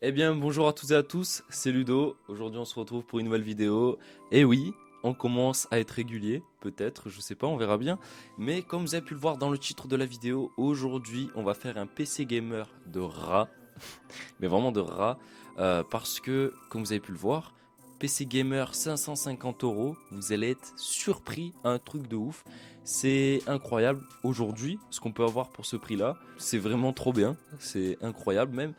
Eh bien, bonjour à toutes et à tous, c'est Ludo. Aujourd'hui, on se retrouve pour une nouvelle vidéo. Et oui, on commence à être régulier, peut-être, je sais pas, on verra bien. Mais comme vous avez pu le voir dans le titre de la vidéo, aujourd'hui, on va faire un PC gamer de rat, mais vraiment de rat, parce que, comme vous avez pu le voir, PC gamer 550 €, vous allez être surpris, un truc de ouf. C'est incroyable aujourd'hui, ce qu'on peut avoir pour ce prix-là. C'est vraiment trop bien, c'est incroyable même.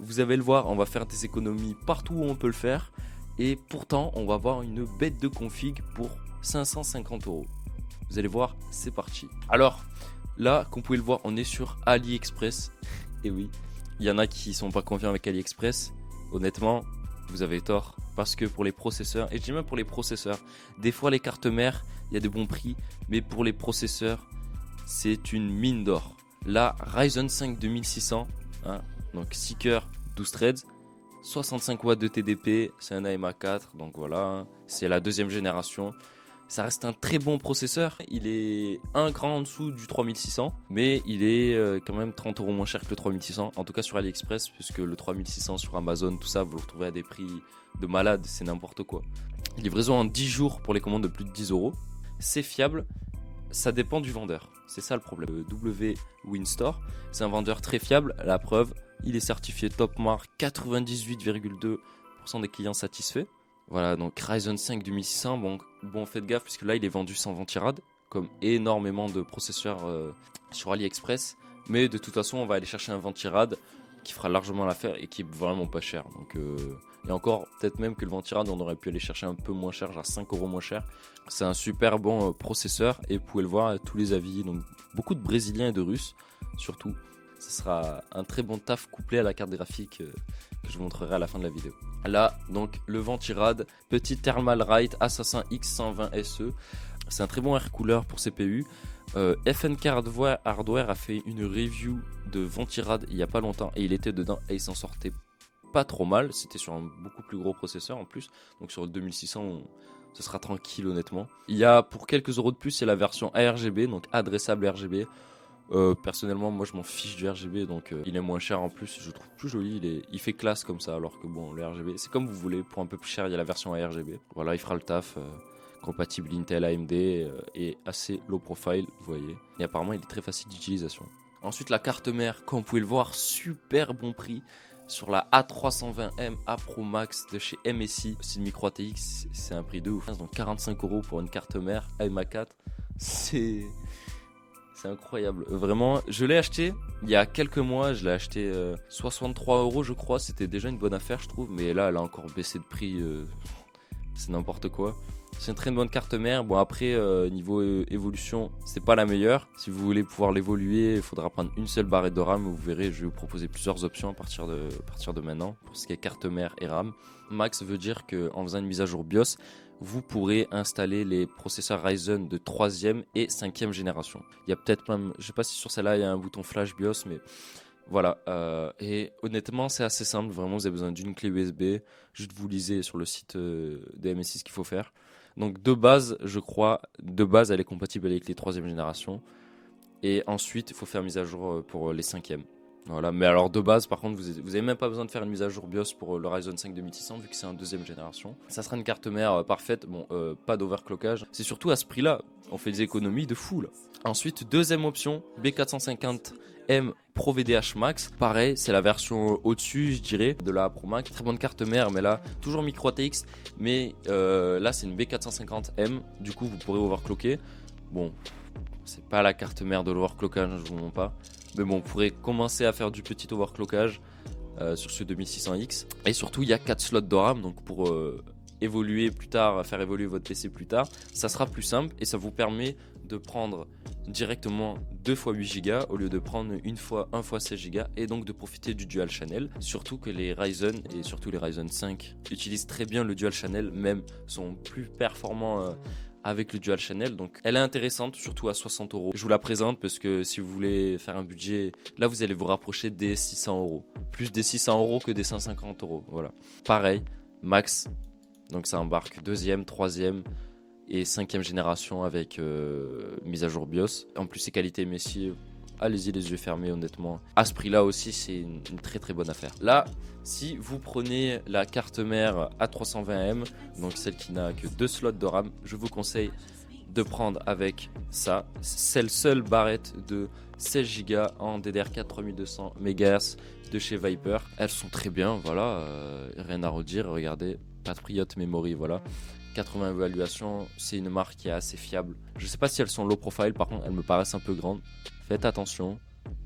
Vous allez le voir, on va faire des économies partout où on peut le faire. Et pourtant, on va avoir une bête de config pour 550 €. Vous allez voir, c'est parti. Alors, là, comme vous pouvez le voir, on est sur AliExpress. Et oui, il y en a qui sont pas confiants avec AliExpress. Honnêtement, vous avez tort. Parce que pour les processeurs, et je dis même pour les processeurs, des fois les cartes mères, il y a des bons prix. Mais pour les processeurs, c'est une mine d'or. La Ryzen 5 2600, hein, donc 6 cœurs, 12 threads, 65 watts de TDP, c'est un AMA4, donc voilà, hein, c'est la deuxième génération. Ça reste un très bon processeur, il est un cran en dessous du 3600, mais il est quand même 30 € moins cher que le 3600, en tout cas sur AliExpress, puisque le 3600 sur Amazon, tout ça, vous le retrouvez à des prix de malade, c'est n'importe quoi. Livraison en 10 jours pour les commandes de plus de 10 €, c'est fiable, ça dépend du vendeur. C'est ça le problème. Le W Winstore, c'est un vendeur très fiable. La preuve, il est certifié Top Mark, 98,2% des clients satisfaits. Voilà, donc Ryzen 5 2600, bon, faites gaffe, puisque là, il est vendu sans ventirad, comme énormément de processeurs sur AliExpress. Mais de toute façon, on va aller chercher un ventirad qui fera largement l'affaire et qui est vraiment pas cher. Donc, et encore, peut-être même que le ventirad, on aurait pu aller chercher un peu moins cher, genre 5 € moins cher. C'est un super bon processeur et vous pouvez le voir, tous les avis, donc beaucoup de Brésiliens et de Russes surtout. Ce sera un très bon taf couplé à la carte graphique que je vous montrerai à la fin de la vidéo. Là, donc le Ventirad, petit Thermalright Assassin X120 SE. C'est un très bon air cooler pour CPU. FNK Hardware a fait une review de Ventirad il n'y a pas longtemps et il était dedans et il s'en sortait pas trop mal. C'était sur un beaucoup plus gros processeur en plus. Donc sur le 2600, ce sera tranquille honnêtement. Il y a pour quelques euros de plus, c'est la version ARGB, donc adressable RGB. Personnellement, moi je m'en fiche du RGB, donc il est moins cher en plus. Je le trouve plus joli, il fait classe comme ça, alors que bon, le RGB, c'est comme vous voulez. Pour un peu plus cher, il y a la version ARGB. Voilà, il fera le taf. Compatible Intel AMD et assez low profile, vous voyez. Et apparemment, il est très facile d'utilisation. Ensuite, la carte mère, comme vous pouvez le voir, super bon prix sur la A320M A Pro Max de chez MSI. C'est une micro ATX, c'est un prix de ouf. Donc 45 € pour une carte mère AMA4, c'est incroyable. Vraiment, je l'ai acheté il y a quelques mois, je l'ai acheté 63 € je crois, c'était déjà une bonne affaire je trouve, mais là elle a encore baissé de prix, c'est n'importe quoi. C'est une très bonne carte mère. Bon après niveau évolution, c'est pas la meilleure. Si vous voulez pouvoir l'évoluer, il faudra prendre une seule barrette de RAM. Vous verrez, je vais vous proposer plusieurs options à partir de maintenant pour ce qui est carte mère et RAM. Max veut dire qu'en faisant une mise à jour BIOS, vous pourrez installer les processeurs Ryzen de 3e et 5e génération. Il y a peut-être même, je sais pas si sur celle-là il y a un bouton flash BIOS, mais voilà. Et honnêtement, c'est assez simple. Vraiment, vous avez besoin d'une clé USB. Juste vous lisez sur le site de MSI ce qu'il faut faire. Donc de base, je crois, elle est compatible avec les 3e générations. Et ensuite, il faut faire mise à jour pour les 5e. Voilà, mais alors de base, par contre, vous avez même pas besoin de faire une mise à jour BIOS pour le Ryzen 5 2600 vu que c'est en 2e génération. Ça sera une carte mère parfaite, bon, pas d'overclockage. C'est surtout à ce prix-là, on fait des économies de fou là. Ensuite, deuxième option, B450M Pro VDH Max. Pareil, c'est la version au-dessus, je dirais, de la Pro Max. Très bonne carte mère, mais là, toujours micro ATX, mais là, c'est une B450M. Du coup, vous pourrez overclocker. Bon, c'est pas la carte mère de l'overclockage, je vous mens pas. Mais bon, on pourrait commencer à faire du petit overclockage sur ce 2600X. Et surtout, il y a 4 slots de RAM, donc pour évoluer plus tard, faire évoluer votre PC plus tard, ça sera plus simple et ça vous permet de prendre directement 2 fois 8 Go au lieu de prendre 1 fois 16 Go et donc de profiter du dual channel. Surtout que les Ryzen et surtout les Ryzen 5 utilisent très bien le dual channel, même sont plus performants avec le dual channel, donc elle est intéressante, surtout à 60 €. Je vous la présente parce que si vous voulez faire un budget, là vous allez vous rapprocher des 600 €, plus des 600 € que des 150 €. Voilà. Pareil, max, donc ça embarque 2e, 3e et 5e génération avec mise à jour BIOS. En plus, c'est qualité MSI, allez-y les yeux fermés honnêtement. À ce prix-là aussi, c'est une très très bonne affaire. Là, si vous prenez la carte mère A320M, donc celle qui n'a que 2 slots de RAM, je vous conseille de prendre avec ça. C'est le seul barrette de 16 Go en DDR4 3200 MHz de chez Viper. Elles sont très bien, voilà, rien à redire. Regardez, Patriot Memory, voilà. 80 évaluations, c'est une marque qui est assez fiable. Je sais pas si elles sont low profile, par contre elles me paraissent un peu grandes. Faites attention,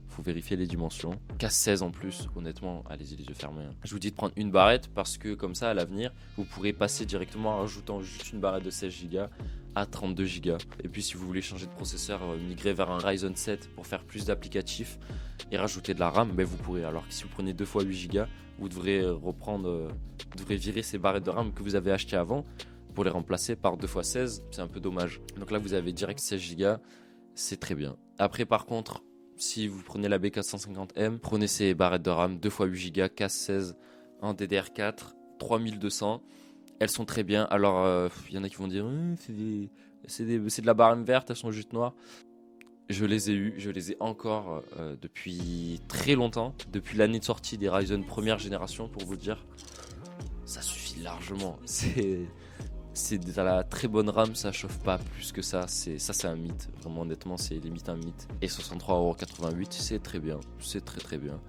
faut vérifier les dimensions. Casse 16 en plus, honnêtement, allez-y les yeux fermés. Je vous dis de prendre une barrette parce que comme ça à l'avenir, vous pourrez passer directement en rajoutant juste une barrette de 16 Go à 32 Go. Et puis si vous voulez changer de processeur, migrer vers un Ryzen 7 pour faire plus d'applicatifs et rajouter de la RAM, ben vous pourrez. Alors que si vous prenez 2 fois 8 Go, vous devrez virer ces barrettes de RAM que vous avez achetées avant pour les remplacer par 2x16, c'est un peu dommage. Donc là vous avez direct 16 Go, c'est très bien. Après par contre, si vous prenez la B450M, prenez ces barrettes de RAM 2x8 Go, casse 16 en DDR4, 3200. Elles sont très bien. Alors il y en a qui vont dire c'est de la barre verte, elles sont juste noires. Je les ai eues, je les ai encore depuis très longtemps, depuis l'année de sortie des Ryzen première génération pour vous dire. Ça suffit largement. C'est de la très bonne RAM, ça chauffe pas plus que ça. C'est un mythe. Vraiment, honnêtement, c'est limite un mythe. Et 63,88€, c'est très bien. C'est très très bien.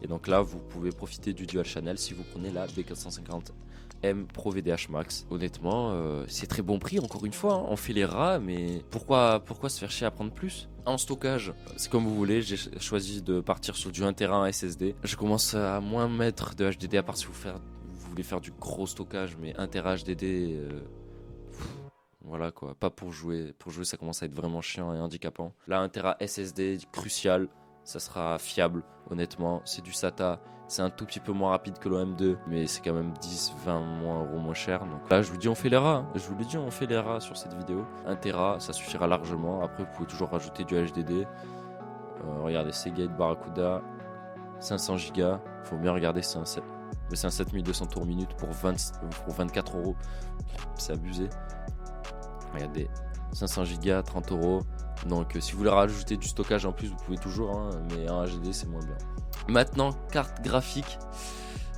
Et donc là, vous pouvez profiter du Dual Channel si vous prenez la B450M Pro VDH Max. Honnêtement, c'est très bon prix. Encore une fois, hein. On fait les rats, mais pourquoi se faire chier à prendre plus? En stockage, c'est comme vous voulez. J'ai choisi de partir sur du 1 Tera en SSD. Je commence à moins mettre de HDD à part si vous voulez faire du gros stockage, mais 1 Tera HDD, voilà quoi, pas pour jouer. Pour jouer, ça commence à être vraiment chiant et handicapant. Là, 1 Tera SSD, crucial, ça sera fiable, honnêtement. C'est du SATA, c'est un tout petit peu moins rapide que l'OM2, mais c'est quand même 10-20 € moins cher. Donc là, je vous dis, on fait les rats. Je vous l'ai dit, on fait les rats sur cette vidéo. 1 Tera, ça suffira largement. Après, vous pouvez toujours rajouter du HDD. Regardez, Seagate Barracuda, 500 Go. Faut bien regarder, c'est un 7200 tours minute pour 24 €. C'est abusé. Regardez, 500 Go, 30 €. Donc si vous voulez rajouter du stockage en plus, vous pouvez toujours, hein, mais un HDD c'est moins bien. Maintenant, carte graphique.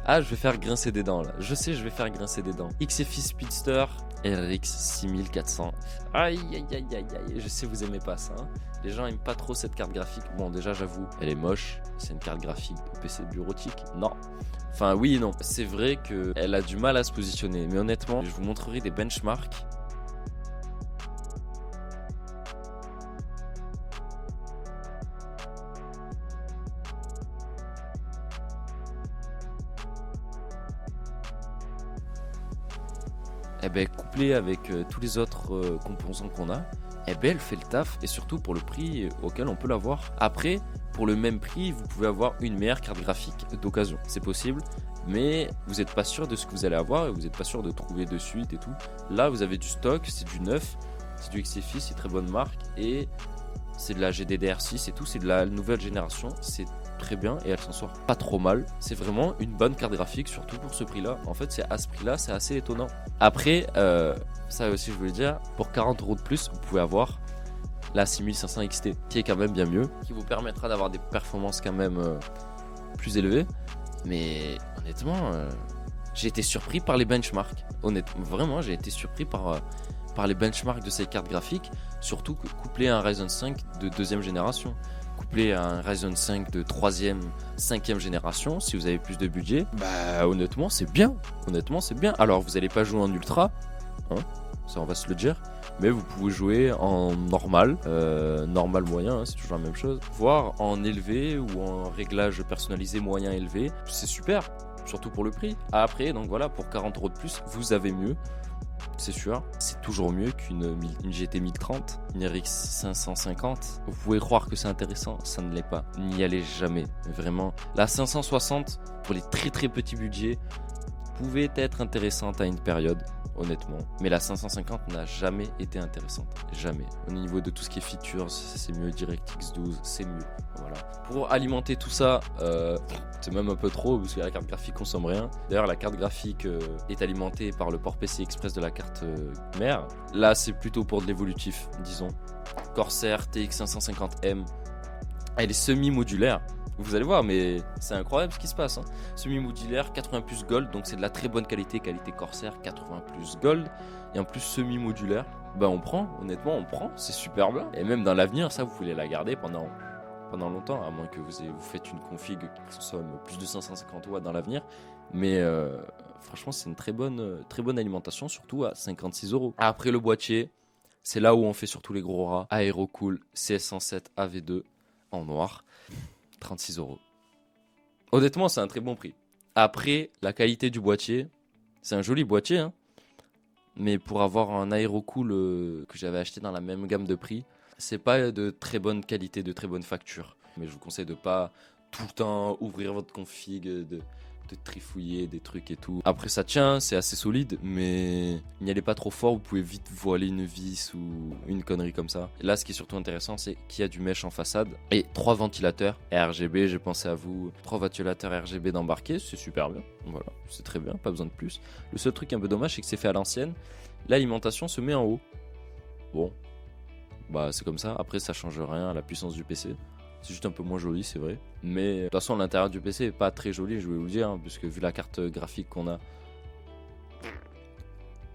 Ah, je vais faire grincer des dents là. Je sais, je vais faire grincer des dents. XFI Speedster RX 6400. Aïe aïe aïe aïe aïe. Je sais, vous aimez pas ça. Hein. Les gens aiment pas trop cette carte graphique. Bon, déjà, j'avoue, elle est moche. C'est une carte graphique de PC bureautique. Non. Enfin, oui et non. C'est vrai qu'elle a du mal à se positionner. Mais honnêtement, je vous montrerai des benchmarks. Eh ben, couplé avec tous les autres composants qu'on a, eh ben, elle fait le taf et surtout pour le prix auquel on peut l'avoir. Après, pour le même prix, vous pouvez avoir une meilleure carte graphique d'occasion. C'est possible, mais vous n'êtes pas sûr de ce que vous allez avoir et vous n'êtes pas sûr de trouver de suite et tout. Là, vous avez du stock, c'est du neuf, c'est du XFI, c'est très bonne marque et c'est de la GDDR6 et tout, c'est de la nouvelle génération. C'est très bien et elle s'en sort pas trop mal. C'est vraiment une bonne carte graphique, surtout pour ce prix là. En fait, c'est à ce prix là, c'est assez étonnant. Après, ça aussi je voulais dire, pour 40 € de plus, vous pouvez avoir la 6500 XT qui est quand même bien mieux, qui vous permettra d'avoir des performances quand même plus élevées. Mais honnêtement, j'ai été surpris par les benchmarks. Honnêtement, vraiment, j'ai été surpris par les benchmarks de ces cartes graphiques, surtout couplé à un Ryzen 5 de deuxième génération. Couplé à un Ryzen 5 de 3e, 5e génération, si vous avez plus de budget, bah honnêtement c'est bien. Honnêtement c'est bien. Alors vous n'allez pas jouer en ultra, hein, ça on va se le dire, mais vous pouvez jouer en normal, normal moyen, hein, c'est toujours la même chose, voire en élevé ou en réglage personnalisé moyen élevé, c'est super, surtout pour le prix. Après donc voilà, pour 40 € de plus, vous avez mieux. C'est sûr, c'est toujours mieux qu'une GT 1030, une RX 550. Vous pouvez croire que c'est intéressant, ça ne l'est pas. N'y allez jamais, vraiment. La 560, pour les très très petits budgets, pouvait être intéressante à une période, honnêtement. Mais la 550 n'a jamais été intéressante. Jamais. Au niveau de tout ce qui est features, c'est mieux. DirectX 12, c'est mieux. Voilà. Pour alimenter tout ça, c'est même un peu trop parce que la carte graphique consomme rien. D'ailleurs, la carte graphique est alimentée par le port PCI Express de la carte mère. Là, c'est plutôt pour de l'évolutif, disons. Corsair TX 550M Elle est semi-modulaire. Vous allez voir, mais c'est incroyable ce qui se passe. Hein. Semi-modulaire, 80 plus gold, donc c'est de la très bonne qualité, qualité Corsair, 80 plus gold. Et en plus semi-modulaire, ben on prend, honnêtement on prend, c'est super bien. Et même dans l'avenir, ça vous voulez la garder pendant longtemps, à moins que vous faites une config qui consomme plus de 550 watts dans l'avenir. Mais franchement, c'est une très bonne alimentation, surtout à 56 €. Après le boîtier, c'est là où on fait surtout les gros rats. Aerocool CS107 AV2 en noir. 36 €. Honnêtement, c'est un très bon prix. Après, la qualité du boîtier, c'est un joli boîtier, hein. Mais pour avoir un Aerocool que j'avais acheté dans la même gamme de prix, c'est pas de très bonne qualité, de très bonne facture. Mais je vous conseille de pas tout le temps ouvrir votre config, de trifouiller des trucs et tout. Après ça tient, c'est assez solide, mais n'y allez pas trop fort, vous pouvez vite voiler une vis ou une connerie comme ça. Et là, ce qui est surtout intéressant, c'est qu'il y a du mesh en façade et 3 ventilateurs RGB, j'ai pensé à vous. 3 ventilateurs RGB d'embarquer, c'est super bien. Voilà, c'est très bien, pas besoin de plus. Le seul truc un peu dommage, c'est que c'est fait à l'ancienne. L'alimentation se met en haut. Bon, bah c'est comme ça. Après, ça change rien à la puissance du PC. C'est juste un peu moins joli, c'est vrai. Mais de toute façon, l'intérieur du PC est pas très joli, je vais vous le dire, hein, puisque vu la carte graphique qu'on a,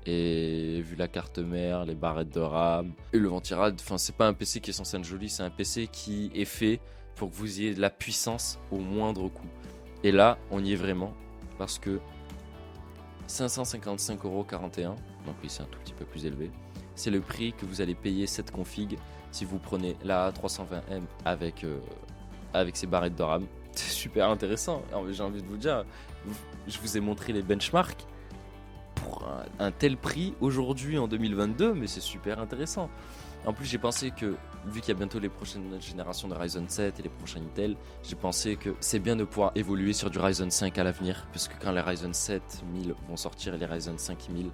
et vu la carte mère, les barrettes de RAM, et le ventirad, enfin, c'est pas un PC qui est censé être joli, c'est un PC qui est fait pour que vous ayez de la puissance au moindre coût. Et là, on y est vraiment, parce que 555,41 €, donc oui, c'est un tout petit peu plus élevé. C'est le prix que vous allez payer cette config si vous prenez la A320M avec ses barrettes de RAM. C'est super intéressant. J'ai envie de vous dire, je vous ai montré les benchmarks pour un tel prix aujourd'hui en 2022, mais c'est super intéressant. En plus, j'ai pensé que, vu qu'il y a bientôt les prochaines générations de Ryzen 7 et les prochains Intel, j'ai pensé que c'est bien de pouvoir évoluer sur du Ryzen 5 à l'avenir, parce que quand les Ryzen 7000 vont sortir et les Ryzen 5000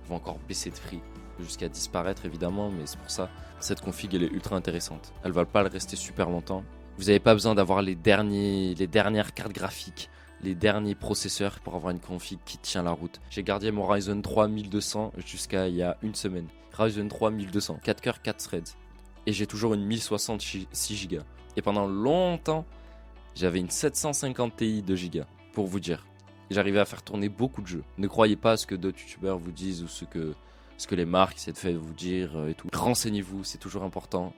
vont encore baisser de prix, jusqu'à disparaître évidemment, mais c'est pour ça, cette config elle est ultra intéressante. Elle va pas le rester super longtemps. Vous n'avez pas besoin d'avoir les dernières cartes graphiques, les derniers processeurs pour avoir une config qui tient la route. J'ai gardé mon Ryzen 3 1200 jusqu'à il y a une semaine. Ryzen 3 1200, 4 cœurs, 4 threads. Et j'ai toujours une 1066 Go. Et pendant longtemps, j'avais une 750 Ti de Go, pour vous dire. J'arrivais à faire tourner beaucoup de jeux. Ne croyez pas à ce que d'autres youtubeurs vous disent ou ce que les marques essaient de faire vous dire et tout. Renseignez-vous, c'est toujours important.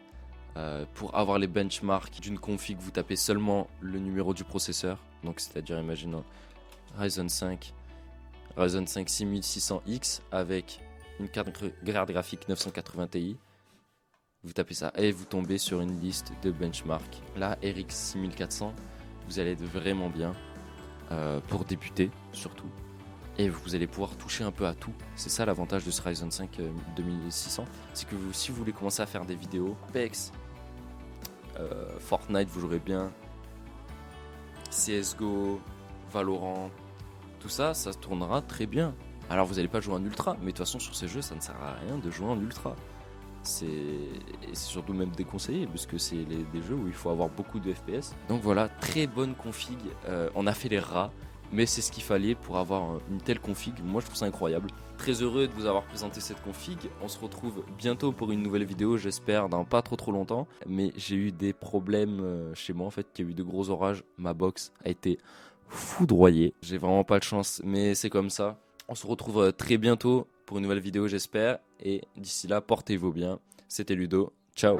Pour avoir les benchmarks d'une config, vous tapez seulement le numéro du processeur. Donc c'est-à-dire, imaginons Ryzen 5 6600X avec une carte graphique 980 Ti. Vous tapez ça et vous tombez sur une liste de benchmarks. Là, RX 6400, vous allez être vraiment bien pour débuter surtout. Et vous allez pouvoir toucher un peu à tout. C'est ça l'avantage de ce Ryzen 5 2600. C'est que si vous voulez commencer à faire des vidéos, Apex, Fortnite vous jouerez bien, CSGO, Valorant, tout ça, ça tournera très bien. Alors vous n'allez pas jouer en ultra, mais de toute façon sur ces jeux ça ne sert à rien de jouer en ultra. C'est surtout même déconseillé parce que c'est des jeux où il faut avoir beaucoup de FPS. Donc voilà, très bonne config. On a fait les rats, mais c'est ce qu'il fallait pour avoir une telle config. Moi je trouve ça incroyable. Très heureux de vous avoir présenté cette config. On se retrouve bientôt pour une nouvelle vidéo, j'espère dans pas trop longtemps. Mais j'ai eu des problèmes chez moi en fait, il y a eu de gros orages. Ma box a été foudroyée. J'ai vraiment pas de chance, mais c'est comme ça. On se retrouve très bientôt pour une nouvelle vidéo j'espère. Et d'ici là, portez-vous bien. C'était Ludo. Ciao.